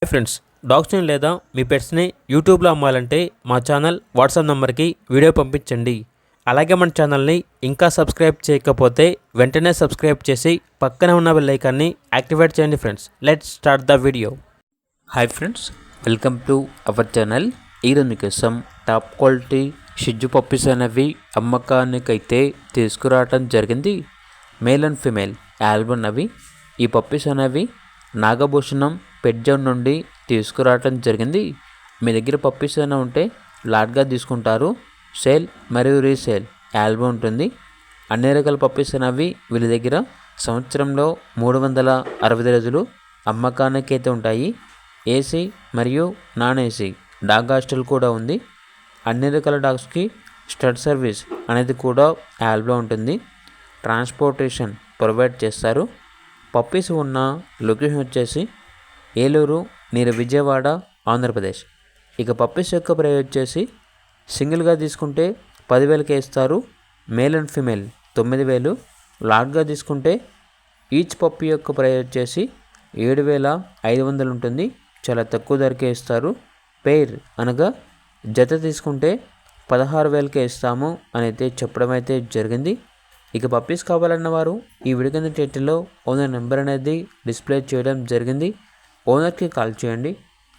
Hi friends, డాగ్స్ని లేదా మీ పెట్స్ని యూట్యూబ్లో అమ్మాలంటే మా ఛానల్ వాట్సాప్ నెంబర్కి వీడియో పంపించండి. అలాగే మన ఛానల్ని ఇంకా సబ్స్క్రైబ్ చేయకపోతే వెంటనే సబ్స్క్రైబ్ చేసి పక్కనే ఉన్న బెల్ ఐకాన్ని యాక్టివేట్ చేయండి. Friends, let's start the video. Hi friends, welcome to our channel. ఈరోజు మీకోసం టాప్ క్వాలిటీ షిజ్జు పప్పీస్ అనేవి అమ్మకానికైతే తీసుకురావటం జరిగింది. మేల్ అండ్ ఫిమేల్ ఆల్బమ్ అవి. ఈ పప్పీస్ అనేవి నాగభూషణం పెట్ జోన్ నుండి తీసుకురావటం జరిగింది. మీ దగ్గర పప్పీస్ అయినా ఉంటే లాట్గా తీసుకుంటారు. సేల్ మరియు రీసేల్ ఆల్బమ్ ఉంటుంది. అన్ని రకాల పప్పీస్ అనేవి వీళ్ళ దగ్గర సంవత్సరంలో 365 రోజులు అమ్మకానికి అయితే ఉంటాయి. ఏసీ మరియు నాన్ ఏసీ డాగ్ హాస్టల్ కూడా ఉంది. అన్ని రకాల డాగ్స్కి స్టడ్ సర్వీస్ అనేది కూడా యాప్లో ఉంటుంది. ట్రాన్స్పోర్టేషన్ ప్రొవైడ్ చేస్తారు. పప్పీస్ ఉన్న లొకేషన్ వచ్చేసి ఏలూరు నియర్ విజయవాడ, ఆంధ్రప్రదేశ్. ఇక పప్పీస్ యొక్క ప్రైస్ వచ్చేసి సింగిల్గా తీసుకుంటే 10,000కే ఇస్తారు. Male and female 9,000. లాట్గా తీసుకుంటే ఈచ్ పప్పీ యొక్క ప్రైస్ వచ్చేసి 7,500 ఉంటుంది. చాలా తక్కువ ధరకే ఇస్తారు. పెయిర్ అనగా జత తీసుకుంటే 16,000కే ఇస్తాము అని అయితే చెప్పడం అయితే జరిగింది. ఇక పప్పీస్ కావాలన్న వారు ఈ వీడియో కింద టైటిల్లో ఓనర్ నెంబర్ అనేది డిస్ప్లే చేయడం జరిగింది. ఓనర్కి కాల్ చేయండి.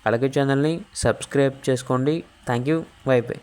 అలాగే ఛానల్ని సబ్స్క్రైబ్ చేసుకోండి. Thank you. By by.